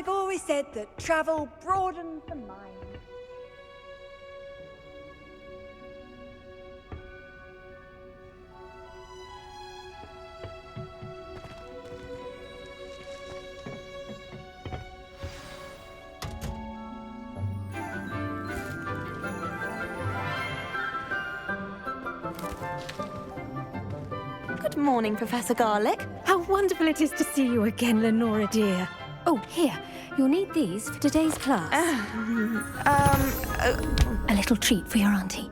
I've always said that travel broadens the mind. Good morning, Professor Garlick. How wonderful it is to see you again, Lenora dear. Oh, here, you'll need these for today's class. A little treat for your auntie.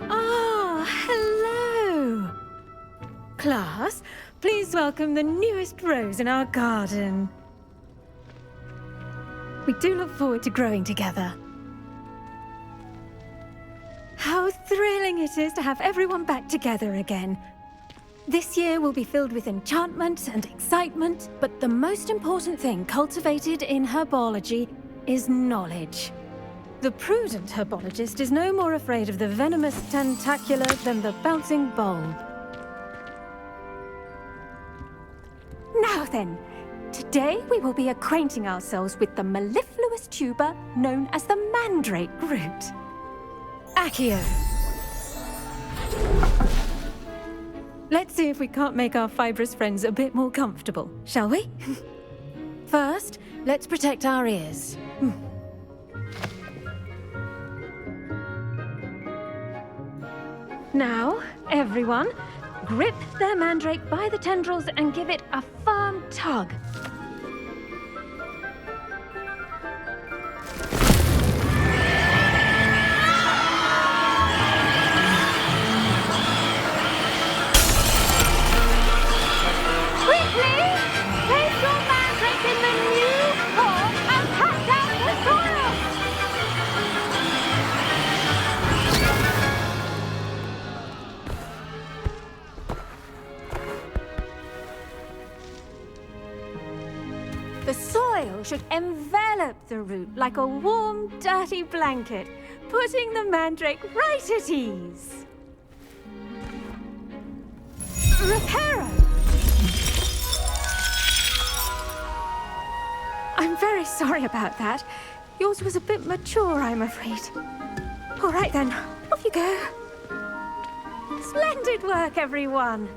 Ah, hello. Class, please welcome the newest rose in our garden. We do look forward to growing together. How thrilling it is to have everyone back together again. This year will be filled with enchantment and excitement, but the most important thing cultivated in herbology is knowledge. The prudent herbologist is no more afraid of the venomous tentacula than the bouncing bulb. Now then, today we will be acquainting ourselves with the mellifluous tuber known as the mandrake root. Accio. Let's see if we can't make our fibrous friends a bit more comfortable, shall we? First, let's protect our ears. Now, everyone, grip their mandrake by the tendrils and give it a firm tug. The soil should envelop the root like a warm, dirty blanket, putting the mandrake right at ease. Reparo! I'm very sorry about that. Yours was a bit mature, I'm afraid. All right then, off you go. Splendid work, everyone.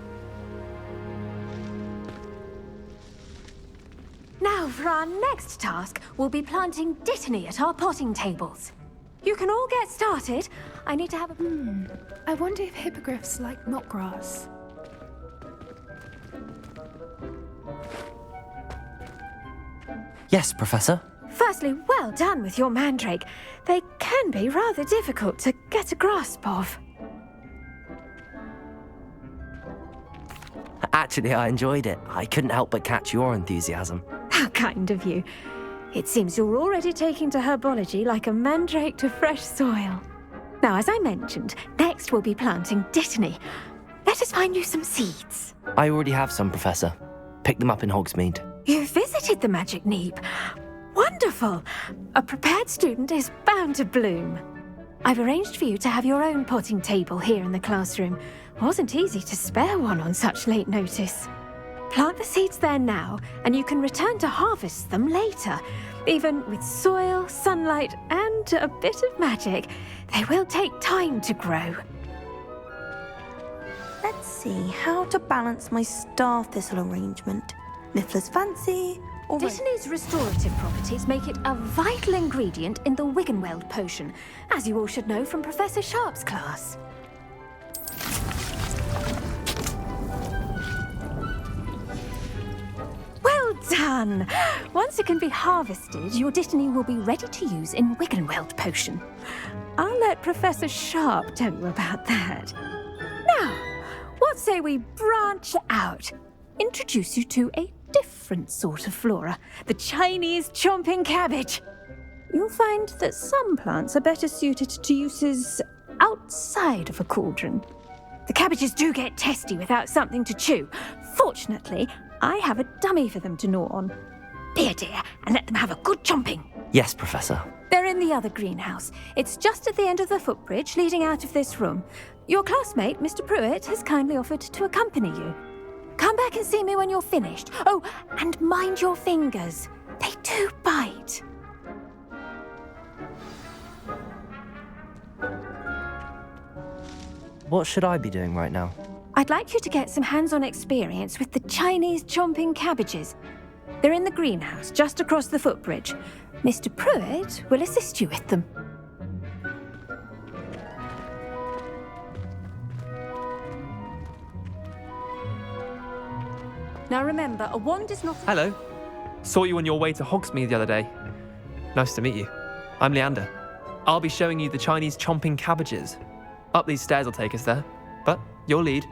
Now, for our next task, we'll be planting dittany at our potting tables. You can all get started. I need to have a... I wonder if hippogriffs like knotgrass. Yes, Professor. Firstly, well done with your mandrake. They can be rather difficult to get a grasp of. Actually, I enjoyed it. I couldn't help but catch your enthusiasm. How kind of you. It seems you're already taking to herbology like a mandrake to fresh soil. Now, as I mentioned, next we'll be planting dittany. Let us find you some seeds. I already have some, Professor. Picked them up in Hogsmeade. You visited the Magic Neep. Wonderful! A prepared student is bound to bloom. I've arranged for you to have your own potting table here in the classroom. Wasn't easy to spare one on such late notice. Plant the seeds there now, and you can return to harvest them later. Even with soil, sunlight, and a bit of magic, they will take time to grow. Let's see how to balance my star thistle arrangement. Miffler's fancy, or... Dittany's restorative properties make it a vital ingredient in the Wiggenweld potion, as you all should know from Professor Sharp's class. Well done! Once it can be harvested, your dittany will be ready to use in Wiggenweld potion. I'll let Professor Sharp tell you about that. Now, what say we branch out? Introduce you to a different sort of flora, the Chinese chomping cabbage. You'll find that some plants are better suited to uses outside of a cauldron. The cabbages do get testy without something to chew. Fortunately, I have a dummy for them to gnaw on. Be a dear and let them have a good chomping. Yes, Professor. They're in the other greenhouse. It's just at the end of the footbridge leading out of this room. Your classmate, Mr. Pruitt, has kindly offered to accompany you. Come back and see me when you're finished. Oh, and mind your fingers. They do bite. What should I be doing right now? I'd like you to get some hands-on experience with the Chinese chomping cabbages. They're in the greenhouse, just across the footbridge. Mr. Pruitt will assist you with them. Now remember, a wand is not... Hello. Saw you on your way to Hogsmeade the other day. Nice to meet you. I'm Leander. I'll be showing you the Chinese chomping cabbages. Up these stairs will take us there, but you'll lead.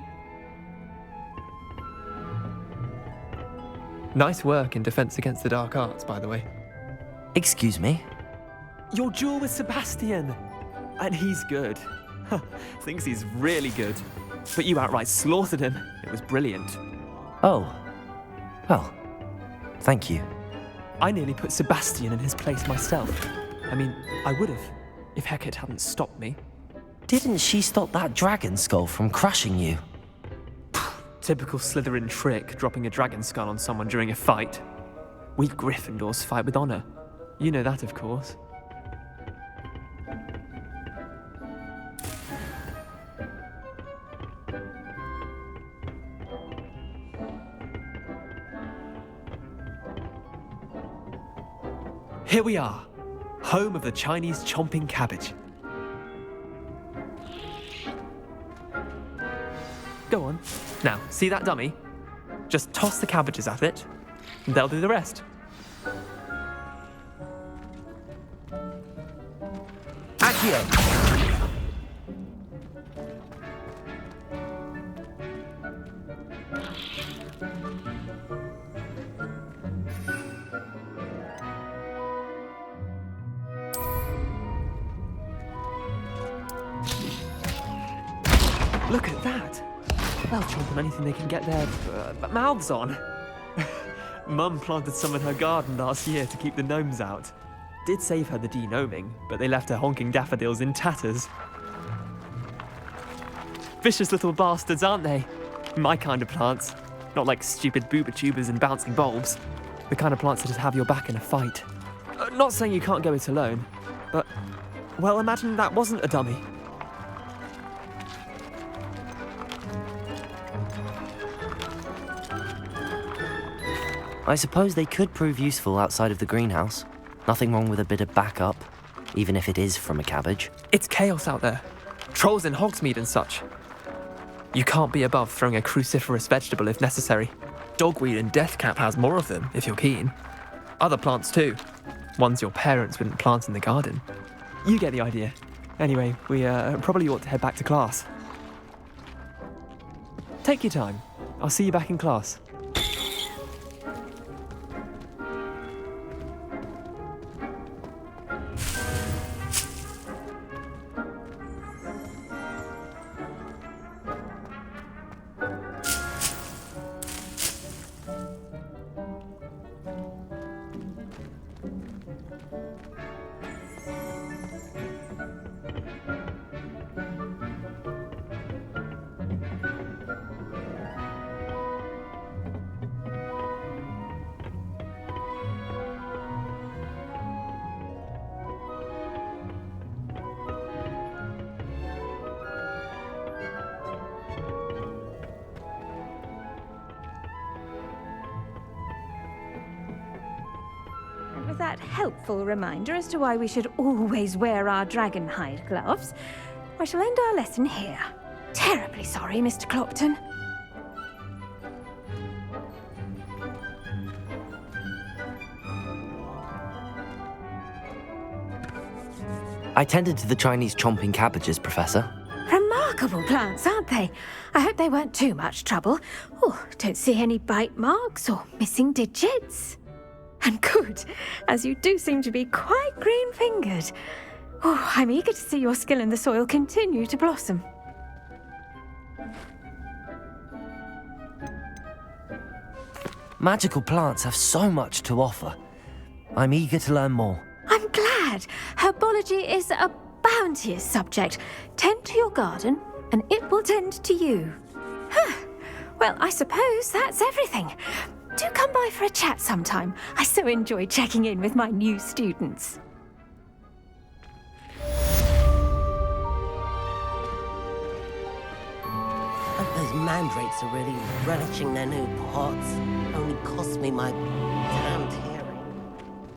Nice work in Defense Against the Dark Arts, by the way. Excuse me? Your duel with Sebastian! And he's good. Thinks he's really good. But you outright slaughtered him. It was brilliant. Oh. Well, thank you. I nearly put Sebastian in his place myself. I mean, I would have, if Hecate hadn't stopped me. Didn't she stop that dragon skull from crushing you? Typical Slytherin trick, dropping a dragon skull on someone during a fight. We Gryffindors fight with honor. You know that, of course. Here we are, home of the Chinese chomping cabbage. Go on. Now, see that dummy? Just toss the cabbages at it, and they'll do the rest. Accio! Look at that! They'll chomp on anything they can get their mouths on. Mum planted some in her garden last year to keep the gnomes out. Did save her the de-gnoming, but they left her honking daffodils in tatters. Vicious little bastards, aren't they? My kind of plants. Not like stupid booba tubers and bouncing bulbs. The kind of plants that just have your back in a fight. Not saying you can't go it alone, but, well, imagine that wasn't a dummy. I suppose they could prove useful outside of the greenhouse. Nothing wrong with a bit of backup, even if it is from a cabbage. It's chaos out there. Trolls in Hogsmeade and such. You can't be above throwing a cruciferous vegetable if necessary. Dogweed and deathcap has more of them, if you're keen. Other plants too. Ones your parents wouldn't plant in the garden. You get the idea. Anyway, we probably ought to head back to class. Take your time. I'll see you back in class. With that helpful reminder as to why we should always wear our dragon hide gloves, I shall end our lesson here. Terribly sorry, Mr. Clopton. I tended to the Chinese chomping cabbages, Professor. Remarkable plants, aren't they? I hope they weren't too much trouble. Oh, don't see any bite marks or missing digits. And good, as you do seem to be quite green-fingered. Oh, I'm eager to see your skill in the soil continue to blossom. Magical plants have so much to offer. I'm eager to learn more. I'm glad. Herbology is a bounteous subject. Tend to your garden, and it will tend to you. Well, I suppose that's everything. Do come by for a chat sometime. I so enjoy checking in with my new students. Those mandrakes are really relishing their new pots. Only cost me my